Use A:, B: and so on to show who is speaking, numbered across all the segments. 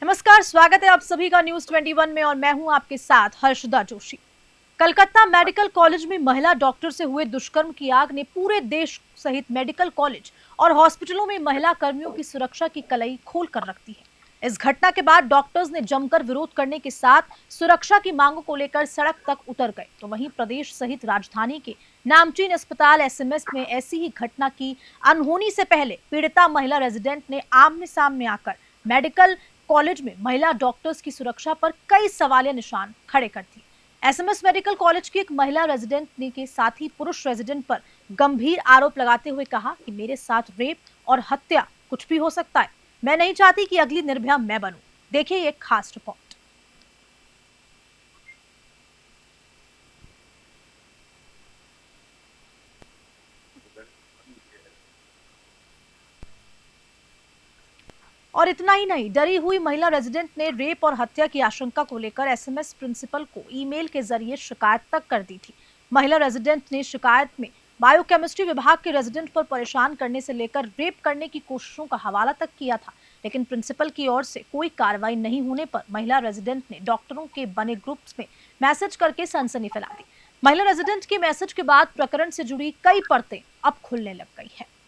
A: नमस्कार, स्वागत है आप सभी का न्यूज 21 में और मैं हूं आपके साथ हर्षदा जोशी। कलकत्ता मेडिकल कॉलेज में महिला डॉक्टर से हुए दुष्कर्म की आग ने पूरे देश सहित मेडिकल कॉलेज और हॉस्पिटलों में महिला कर्मियों की सुरक्षा की कलई खोल कर रख दी है। इस घटना के बाद डॉक्टर्स ने जमकर विरोध करने के साथ सुरक्षा की मांगों को लेकर सड़क तक उतर गए। तो वहीं प्रदेश सहित राजधानी के नामचीन अस्पताल एसएमएस में ऐसी ही घटना की अनहोनी से पहले पीड़िता महिला रेजिडेंट ने आमने सामने आकर मेडिकल कॉलेज में महिला डॉक्टर्स की सुरक्षा पर कई सवालिया निशान खड़े कर दिए। एसएमएस मेडिकल कॉलेज की एक महिला रेजिडेंट ने के साथ ही पुरुष रेजिडेंट पर गंभीर आरोप लगाते हुए कहा कि मेरे साथ रेप और हत्या कुछ भी हो सकता है। मैं नहीं चाहती कि अगली निर्भया मैं बनूं। देखिए ये खास रिपोर्ट। और इतना ही नहीं, डरी हुई महिला रेजिडेंट ने रेप और हत्या की आशंका को लेकर एसएमएस प्रिंसिपल को ईमेल के जरिए शिकायत तक कर दी थी। महिला रेजिडेंट ने शिकायत में बायोकेमिस्ट्री विभाग के रेजिडेंट पर परेशान करने से लेकर रेप करने की कोशिशों का हवाला तक किया था, लेकिन प्रिंसिपल की ओर से कोई कार्रवाई नहीं होने पर महिला रेजिडेंट ने डॉक्टरों के बने ग्रुप्स में मैसेज करके सनसनी फैला दी। महिला रेजिडेंट के मैसेज के बाद प्रकरण से जुड़ी कई परतें अब खुलने लग गई है।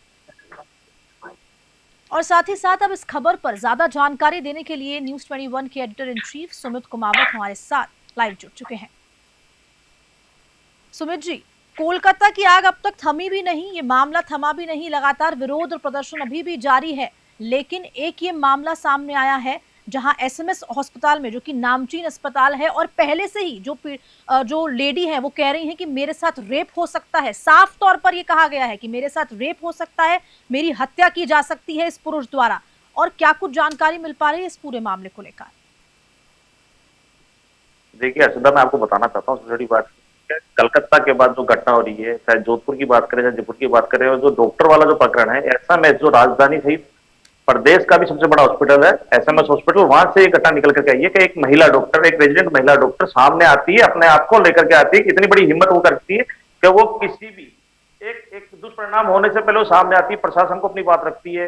A: और साथ ही साथ अब इस खबर पर ज्यादा जानकारी देने के लिए न्यूज 21 के editor in chief Sumit Kumawat हमारे साथ लाइव जुड़ चुके हैं। सुमित जी, कोलकाता की आग अब तक थमी भी नहीं, ये मामला थमा भी नहीं, लगातार विरोध और प्रदर्शन अभी भी जारी है। लेकिन एक ये मामला सामने आया है जहां एसएमएस अस्पताल में, जो कि नामचीन अस्पताल है, और पहले से ही जो लेडी है वो कह रही हैं कि मेरे साथ रेप हो सकता है। साफ तौर पर ये कहा गया है कि मेरे साथ रेप हो सकता है, मेरी हत्या की जा सकती है इस पुरुष द्वारा। और क्या कुछ जानकारी मिल पा रही है इस पूरे मामले को लेकर?
B: देखिए अर्षदा, मैं आपको बताना चाहता हूँ सबसे बड़ी बात कलकत्ता के बाद जो घटना हो रही है, चाहे जोधपुर की बात करें, चाहे जयपुर की बात करें, और जो डॉक्टर वाला जो प्रकरण है, एसएमएस जो राजधानी सहित प्रदेश का भी सबसे बड़ा हॉस्पिटल है एसएमएस हॉस्पिटल, वहां से ये घटना निकल करके आई है कि एक महिला डॉक्टर, एक रेजिडेंट महिला डॉक्टर सामने आती है, अपने आप को लेकर के आती है। इतनी बड़ी हिम्मत वो करती है कि वो किसी भी एक दुष्परिणाम होने से पहले वो सामने आती है, प्रशासन को अपनी बात रखती है,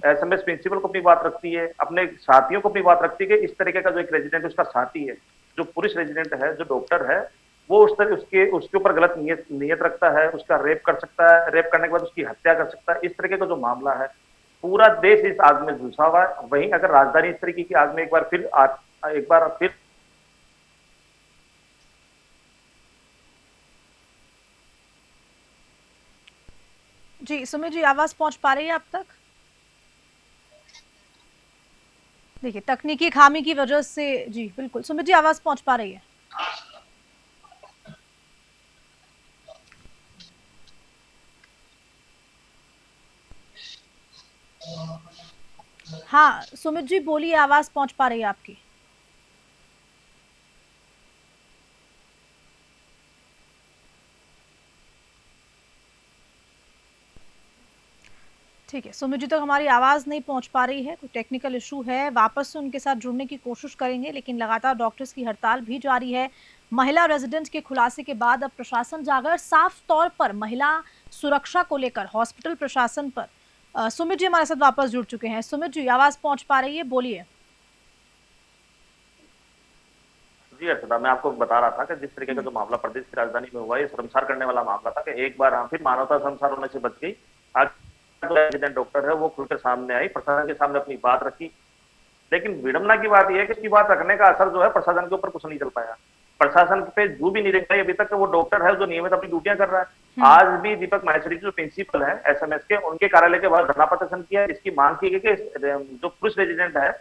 B: एसएमएस प्रिंसिपल को अपनी बात रखती है, अपने साथियों को अपनी बात रखती है कि इस तरीके का जो एक रेजिडेंट उसका साथी है, जो पुरुष रेजिडेंट है, जो डॉक्टर है, वो उस तरह उसके ऊपर गलत नियत रखता है, उसका रेप कर सकता है, रेप करने के बाद उसकी हत्या कर सकता है। इस तरीके का जो मामला है, पूरा देश इस आग में झुलसा हुआ है। वहीं अगर राजधानी इस तरीके की आग में एक बार फिर
A: जी सुमित जी, आवाज पहुंच पा रही है आप तक? देखिए, तकनीकी खामी की वजह से। जी बिल्कुल सुमित जी, आवाज पहुंच पा रही है? हाँ सुमित जी बोलिए, आवाज पहुंच पा रही है आपकी? ठीक है, सुमित जी तक हमारी आवाज नहीं पहुंच पा रही है, कोई टेक्निकल इशू है। वापस से उनके साथ जुड़ने की कोशिश करेंगे, लेकिन लगातार डॉक्टर्स की हड़ताल भी जारी है। महिला रेजिडेंट के खुलासे के बाद अब प्रशासन जाकर साफ तौर पर महिला सुरक्षा को लेकर हॉस्पिटल प्रशासन पर। सुमित जी हमारे साथ वापस जुड़ चुके हैं। सुमित जी, आवाज पहुंच पा रही है, बोलिए।
B: जी अर्षदा, मैं आपको बता रहा था कि जिस तरीके का जो मामला प्रदेश की राजधानी में हुआ, ये शर्मसार करने वाला मामला था कि एक बार फिर मानवता शर्मसार होने से बच गई। आज जो रेजिडेंट डॉक्टर है वो खुलकर सामने आई, प्रशासन के सामने अपनी बात रखी। लेकिन विडंबना की बात यह है कि इसकी बात रखने का असर जो है प्रशासन के ऊपर कुछ नहीं चल पाया। प्रशासन पे जू भी नहीं रख पाई अभी तक वो डॉक्टर है जो नियमित अपनी ड्यूटियां कर रहा है। आज भी दीपक माहेश्वरी जो प्रिंसिपल है एसएमएस के, उनके कार्यालय के बाहर धरना प्रदर्शन किया। इसकी मांग की गई कि जो पुरुष रेजिडेंट है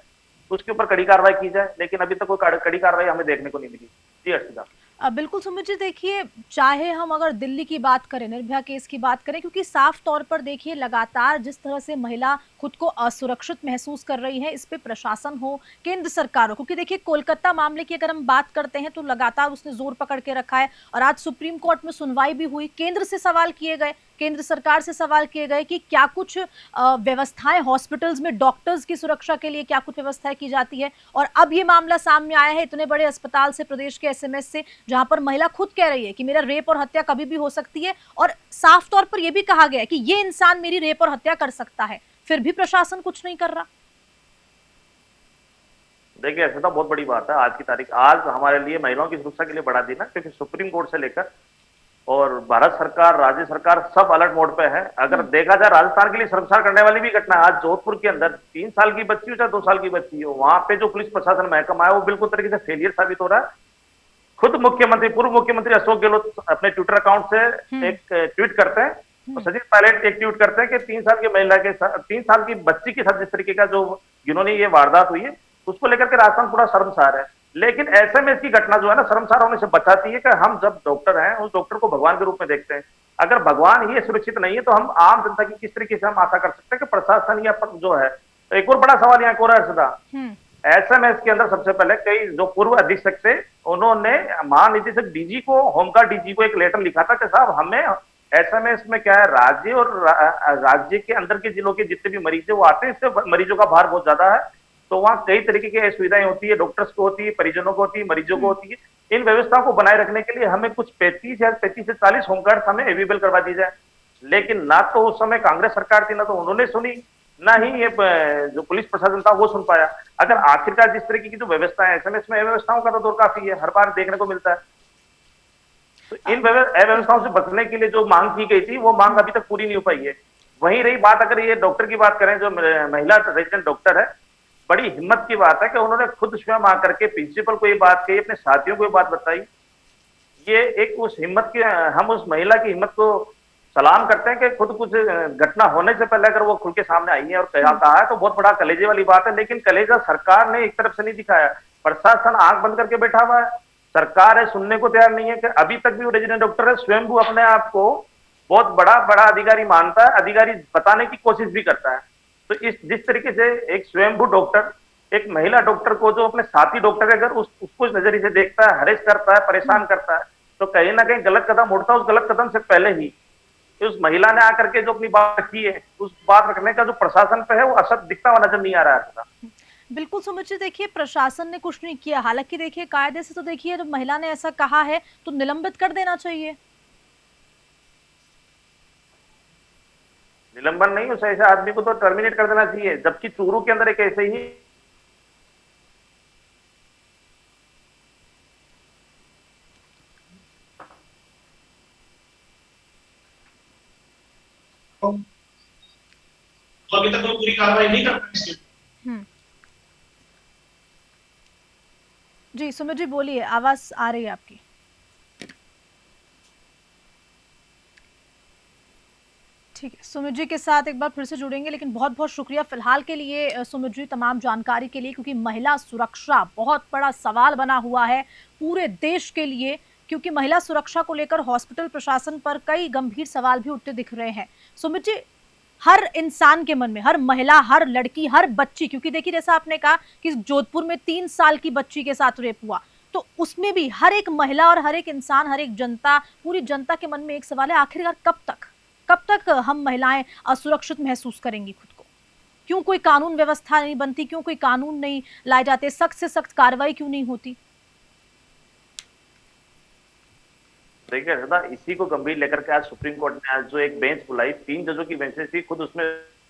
B: उसके ऊपर कड़ी कार्रवाई की जाए, लेकिन अभी तक कोई कड़ी कार्रवाई हमें देखने को नहीं मिली। जी अर्षिता।
A: बिल्कुल सुमित जी, देखिए, चाहे हम अगर दिल्ली की बात करें, निर्भया केस की बात करें, क्योंकि साफ तौर पर देखिए लगातार जिस तरह से महिला खुद को असुरक्षित महसूस कर रही है, इस पे प्रशासन हो, केंद्र सरकार हो, क्योंकि देखिए कोलकाता मामले की अगर हम बात करते हैं तो लगातार उसने जोर पकड़ के रखा है। और आज सुप्रीम कोर्ट में सुनवाई भी हुई, केंद्र से सवाल किए गए, केंद्र सरकार से सवाल किए गए कि क्या कुछ व्यवस्थाएं हॉस्पिटल्स में डॉक्टर्स की सुरक्षा के लिए क्या कुछ व्यवस्थाएं की जाती है। और अब ये मामला सामने आया है इतने बड़े अस्पताल से, प्रदेश के एसएमएस से, जहां पर महिला खुद कह रही है कि मेरा रेप और हत्या कभी भी हो सकती है। और साफ तौर पर यह भी कहा गया है कि ये इंसान मेरी रेप और हत्या कर सकता है, फिर भी प्रशासन कुछ नहीं कर रहा।
B: देखिए ऐसा तो बहुत बड़ी बात है। आज की तारीख, आज हमारे लिए महिलाओं की सुरक्षा के लिए बड़ा दिन है, क्योंकि सुप्रीम कोर्ट से लेकर और भारत सरकार, राज्य सरकार सब अलर्ट मोड पे है। अगर देखा जाए राजस्थान के लिए शर्मसार करने वाली भी घटना है। आज जोधपुर के अंदर 3 साल की बच्ची हो चाहे 2 साल की बच्ची हो, वहां पे जो पुलिस प्रशासन महकमा है वो बिल्कुल तरीके से फेलियर साबित हो रहा है। खुद मुख्यमंत्री, पूर्व मुख्यमंत्री अशोक गहलोत अपने ट्विटर अकाउंट से एक ट्वीट करते हैं, और सचिन पायलट एक ट्वीट करते हैं कि 3 साल की महिला के साथ, 3 साल की बच्ची के साथ जिस तरीके का जो जिन्होंने ये वारदात हुई है, उसको लेकर के राजस्थान पूरा शर्मसार है। लेकिन ऐसे में इसकी घटना जो है ना, शर्मसार होने से बचाती है कि हम जब डॉक्टर हैं उस डॉक्टर को भगवान के रूप में देखते हैं। अगर भगवान ही सुरक्षित नहीं है तो हम आम जनता की किस तरीके से हम आशा कर सकते हैं कि प्रशासन या जो है। तो एक और बड़ा सवाल यहाँ को रहा है सदा, एसएमएस के अंदर सबसे पहले कई जो पूर्व अधीक्षक थे उन्होंने महानिदेशक डीजी को, होमगार्ड डीजी को एक लेटर लिखा था कि साहब हमें एसएमएस में क्या है, राज्य और राज्य के अंदर के जिलों के जितने भी मरीज है वो आते हैं, इससे मरीजों का भार बहुत ज्यादा है। तो वहाँ कई तरीके की सुविधाएं होती है, डॉक्टर्स को होती है, परिजनों को होती है, मरीजों को होती है। इन व्यवस्थाओं को बनाए रखने के लिए हमें कुछ 35 से 40 होमगार्ड हमें अवेलेबल करवा दी जाए। लेकिन ना तो उस समय कांग्रेस सरकार थी, ना तो उन्होंने सुनी, ना ही ये जो पुलिस प्रशासन था वो सुन पाया। अगर आखिरकार जिस तरीके की जो व्यवस्था है, एसएमएस में व्यवस्थाओं का तो दौर काफी है, हर बार देखने को मिलता है। तो इन अव्यवस्थाओं से बचने के लिए जो मांग की गई थी वो मांग अभी तक पूरी नहीं हो पाई है। वहीं रही बात, अगर ये डॉक्टर की बात करें, जो महिला रेजिडेंट डॉक्टर है, बड़ी हिम्मत की बात है कि उन्होंने खुद स्वयं आकर के प्रिंसिपल को ये बात कही, अपने साथियों को ये बात बताई। ये एक उस हिम्मत की, हम उस महिला की हिम्मत को सलाम करते हैं कि खुद कुछ घटना होने से पहले अगर वो खुल के सामने आई है और कहा है तो बहुत बड़ा कलेजे वाली बात है। लेकिन कलेजा सरकार ने एक तरफ से नहीं दिखाया, प्रशासन आंख बंद करके बैठा हुआ है। सरकार है सुनने को तैयार नहीं है कि अभी तक भी वो रेजिडेंट डॉक्टर है, स्वयं वो अपने आप को बहुत बड़ा अधिकारी मानता है, अधिकारी बताने की कोशिश भी करता है। तो इस जिस तरीके से एक स्वयंभू डॉक्टर, एक महिला डॉक्टर को जो अपने साथी डॉक्टर है, अगर उसको इस नजरिए से देखता है, हरेस करता है, परेशान करता है, तो कहीं ना कहीं गलत कदम उठता है। उस गलत कदम से पहले ही उस महिला ने आकर के जो अपनी बात रखी है, उस बात रखने का जो प्रशासन पे है वो असर दिखता हुआ नजर नहीं आ रहा है।
A: बिल्कुल सुमित जी, देखिए प्रशासन ने कुछ नहीं किया। हालांकि देखिए कायदे से तो देखिए जब महिला ने ऐसा कहा है तो निलंबित कर देना चाहिए।
B: निलंबन नहीं, उस ऐसे आदमी को तो टर्मिनेट कर देना चाहिए। जबकि चूरू के अंदर एक ऐसे ही
C: तो अभी तक कोई पूरी कार्रवाई नहीं कर पाई।
A: जी सुमित जी बोलिए, आवाज आ रही है आपकी। ठीक है, सुमित जी के साथ एक बार फिर से जुड़ेंगे, लेकिन बहुत बहुत शुक्रिया फिलहाल के लिए सुमित जी, तमाम जानकारी के लिए, क्योंकि महिला सुरक्षा बहुत बड़ा सवाल बना हुआ है पूरे देश के लिए, क्योंकि महिला सुरक्षा को लेकर हॉस्पिटल प्रशासन पर कई गंभीर सवाल भी उठते दिख रहे हैं। सुमित जी, हर इंसान के मन में, हर महिला, हर लड़की, हर बच्ची, क्योंकि देखिए जैसा आपने कहा कि जोधपुर में 3 साल की बच्ची के साथ रेप हुआ, तो उसमें भी हर एक महिला और हर एक इंसान, हर एक जनता, पूरी जनता के मन में एक सवाल है, आखिरकार कब तक हम महिलाएं असुरक्षित महसूस करेंगी खुद को? क्यों कोई कानून व्यवस्था नहीं बनती? क्यों कोई कानून नहीं लाए जाते? सख्त से सख्त कार्रवाई क्यों नहीं होती?
B: देखिए सदा इसी को गंभीर लेकर के आज सुप्रीम कोर्ट ने आज जो एक बेंच बुलाई, 3 जजों की बेंचेस थी, खुद उसमें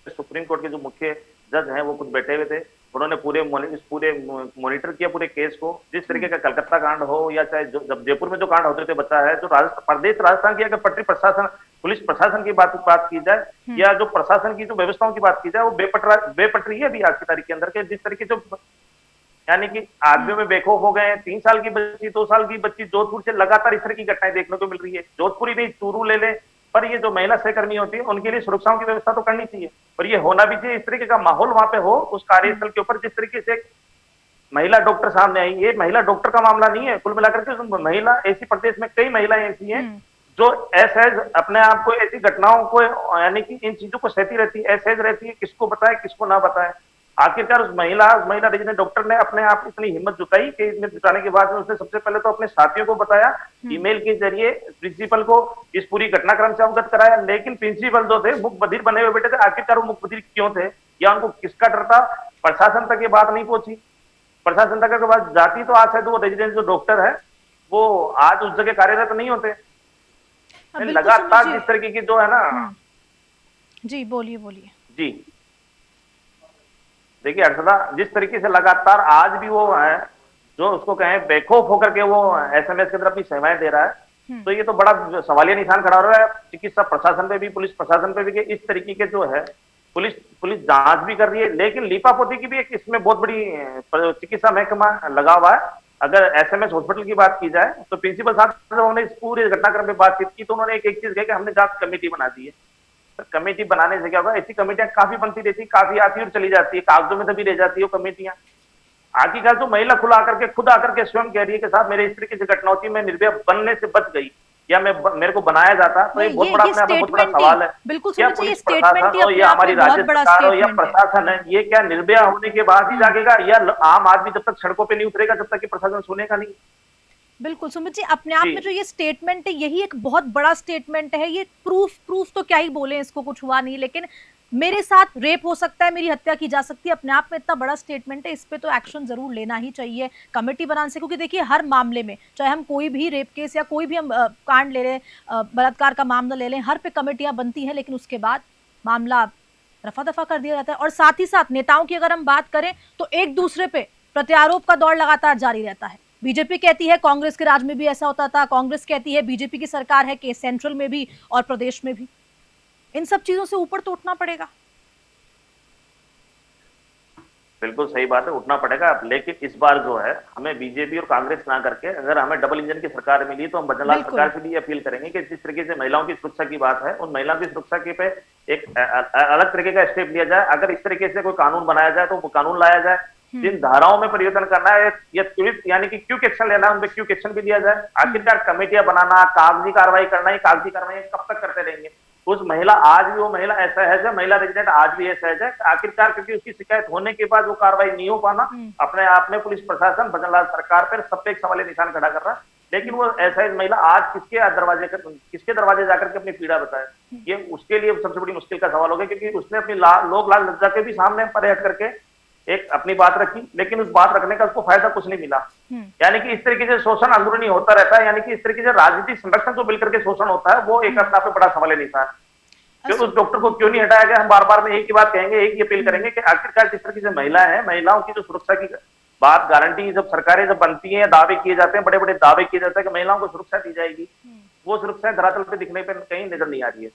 B: सुप्रीम कोर्ट के जो मुख्य जज हैं वो खुद बैठे हुए थे। उन्होंने पूरे मॉनिटर किया पूरे केस को। जिस तरीके का कलकत्ता कांड हो या चाहे जब जयपुर में जो कांड होते थे बच्चा है, जो राजस्थान की अगर पटरी प्रशासन, पुलिस प्रशासन की बात की जाए या जो प्रशासन की जो व्यवस्थाओं की बात की जाए, वो बेपटरी है अभी आज की तारीख के अंदर के। जिस तरीके जो यानी कि आदमियों में बेखौफ हो गए हैं। 3 साल की बच्ची, 2 साल की बच्ची, जोधपुर से लगातार इस तरह की घटनाएं देखने को मिल रही है। जोधपुर ही नहीं, चूरू ले ले, पर ये जो महिला सहकर्मी होती है उनके लिए सुरक्षाओं की व्यवस्था तो करनी चाहिए, और ये होना भी चाहिए। इस तरीके का माहौल वहां पे हो उस कार्यस्थल के ऊपर। जिस तरीके से महिला डॉक्टर सामने आई, ये महिला डॉक्टर का मामला नहीं है, कुल मिलाकर के महिला ऐसी प्रदेश में कई महिलाएं ऐसी हैं जो असहज अपने आप को ऐसी घटनाओं को, यानी कि इन चीजों को सहती रहती है, असहज रहती है, किसको बताए किसको ना बताए। आखिरकार उस महिला रेजिडेंट डॉक्टर ने अपने आप इतनी हिम्मत जुटाई कि हिम्मत जुटाने के बाद उसने सबसे पहले तो अपने साथियों को बताया, ईमेल के जरिए प्रिंसिपल को इस पूरी घटनाक्रम से अवगत कराया। लेकिन प्रिंसिपल जो थे मुख बधिर बने हुए बैठे थे। आखिरकार वो मुख बधिर क्यों थे या उनको किसका डर था? प्रशासन तक ये बात नहीं पहुंची। प्रशासन तक के बाद जाती तो आज शायद वो रेजिडेंट जो डॉक्टर है वो आज उस जगह कार्यरत नहीं होते। लगातार जिस तरीके की जो है ना।
A: जी बोलिए।
B: जी देखिए हर्षदा, जिस तरीके से लगातार आज भी वो है जो उसको कहें बेखौफ होकर के वो एसएमएस के अंदर अपनी सेवाएं दे रहा है, तो ये तो बड़ा सवालिया निशान खड़ा हो रहा है चिकित्सा प्रशासन पे भी, पुलिस प्रशासन पे भी, कि इस तरीके के जो है पुलिस पुलिस जांच भी कर रही है, लेकिन लीपापोती की भी एक इसमें बहुत बड़ी चिकित्सा महकमा लगा हुआ है। अगर एसएमएस हॉस्पिटल की बात की जाए तो प्रिंसिपल साहब से उन्होंने इस पूरे घटनाक्रम में बातचीत की तो उन्होंने एक चीज कही कि हमने जांच कमेटी बना दी है। तो कमेटी बनाने से क्या होगा, ऐसी कमेटियां काफी बनती रहती, काफी आती और चली जाती है, कागजों में दबी रह जाती है वो कमेटियां। आखिरकार जो महिला खुद आकर के स्वयं कह रही है कि साहब मेरे इस तरीके से घटना होती, मैं निर्भया बनने से बच गई या मेरे को बनाया जाता, तो ये बहुत बड़ा अपने आप में बहुत बड़ा सवाल है।
A: बिल्कुल
B: क्या
A: सुमित जी, ये
B: पुलिस
A: स्टेटमेंट
B: प्रशासन
A: ही
B: हो
A: अपने
B: या
A: आप
B: हमारी
A: में बहुत
B: राज्य
A: बड़ा
B: सरकार हो या
A: स्टेटमेंट है।
B: प्रशासन है, ये क्या निर्भया होने के बाद ही जागेगा, या आम आदमी जब तक सड़कों पे नहीं उतरेगा जब तक कि प्रशासन सुनेगा नहीं?
A: बिल्कुल सुमित जी, अपने आप
B: जी।
A: में जो ये स्टेटमेंट है यही एक बहुत बड़ा स्टेटमेंट है। ये प्रूफ तो क्या ही बोले, इसको कुछ हुआ नहीं, लेकिन मेरे साथ रेप हो सकता है, मेरी हत्या की जा सकती है, अपने आप में इतना बड़ा स्टेटमेंट है, इस पे तो एक्शन जरूर लेना ही चाहिए कमेटी बनाने से। क्योंकि देखिए हर मामले में, चाहे हम कोई भी रेप केस या कोई भी हम कांड ले लें, बलात्कार का मामला ले लें, हर पे कमेटियां बनती हैं, लेकिन उसके बाद मामला रफा दफा कर दिया जाता है। और साथ ही साथ नेताओं की अगर हम बात करें तो एक दूसरे पे प्रत्यारोप का दौर लगातार जारी रहता है। बीजेपी कहती है कांग्रेस के राज में भी ऐसा होता था, कांग्रेस कहती है बीजेपी की सरकार है कि सेंट्रल में भी और प्रदेश में भी। इन सब चीजों से ऊपर तो उठना पड़ेगा।
B: बिल्कुल सही बात है, उठना पड़ेगा। लेकिन इस बार जो है हमें बीजेपी और कांग्रेस ना करके अगर हमें डबल इंजन की सरकार मिली तो हम बजरंग सरकार से भी अपील करेंगे कि जिस तरीके से महिलाओं की सुरक्षा की बात है, उन महिलाओं की सुरक्षा के पे एक अलग तरीके का स्टेप लिया जाए। अगर इस तरीके से कोई कानून बनाया जाए तो वो कानून लाया जाए, जिन धाराओं में परिवर्तन करना है या त्वरित यानी कि क्विक एक्शन लेना है उन पर क्विक एक्शन भी लिया जाए। आखिरकार कमेटियां बनाना, कागजी कार्रवाई करना, ये कागजी कार्रवाई कब तक करते रहेंगे? उस महिला आज भी वो महिला असहज है, महिला रेजिडेंट आज भी असहज है, आखिरकार क्योंकि उसकी शिकायत होने के बाद वो कार्रवाई नहीं हो पाना, अपने आप में पुलिस प्रशासन, भजनलाल सरकार पर सब पे एक सवालिया निशान खड़ा कर रहा है। लेकिन वो असहज महिला आज किसके दरवाजे जाकर के अपनी पीड़ा बताए, ये उसके लिए सबसे बड़ी मुश्किल का सवाल होगा। क्योंकि उसने अपनी लोक लाज लज्जा के भी सामने परे हट करके एक अपनी बात रखी, लेकिन उस बात रखने का उसको फायदा कुछ नहीं मिला। यानी कि इस तरीके से शोषण अंदरूनी होता रहता है, यानी कि इस तरीके से राजनीतिक संरक्षण जो मिलकर के शोषण होता है वो एक अपने आप में बड़ा सवाल निशान है। क्यों उस डॉक्टर को क्यों नहीं हटाया गया? हम बार बार में एक ही बात कहेंगे, एक ही अपील करेंगे कि आखिरकार जिस तरीके से महिला है, महिलाओं की जो सुरक्षा की बात गारंटी जब सरकारें जब बनती है, दावे किए जाते हैं, बड़े बड़े दावे किए जाते हैं कि महिलाओं को सुरक्षा दी जाएगी, वो सुरक्षा धरातल पे दिखने पर कहीं नजर नहीं आ रही है।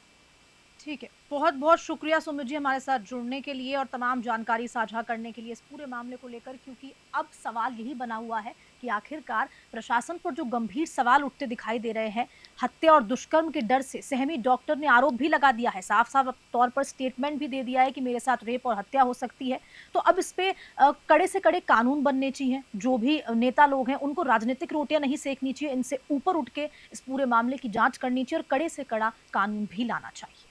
A: ठीक है, बहुत बहुत शुक्रिया सुमित जी हमारे साथ जुड़ने के लिए और तमाम जानकारी साझा करने के लिए इस पूरे मामले को लेकर। क्योंकि अब सवाल यही बना हुआ है कि आखिरकार प्रशासन पर जो गंभीर सवाल उठते दिखाई दे रहे हैं, हत्या और दुष्कर्म के डर से सहमी डॉक्टर ने आरोप भी लगा दिया है, साफ साफ तौर पर स्टेटमेंट भी दे दिया है कि मेरे साथ रेप और हत्या हो सकती है। तो अब इस पे कड़े से कड़े कानून बनने चाहिए। जो भी नेता लोग हैं उनको राजनीतिक रोटियां नहीं सेकनी चाहिए, इनसे ऊपर उठ के इस पूरे मामले की जांच करनी चाहिए और कड़े से कड़ा कानून भी लाना चाहिए।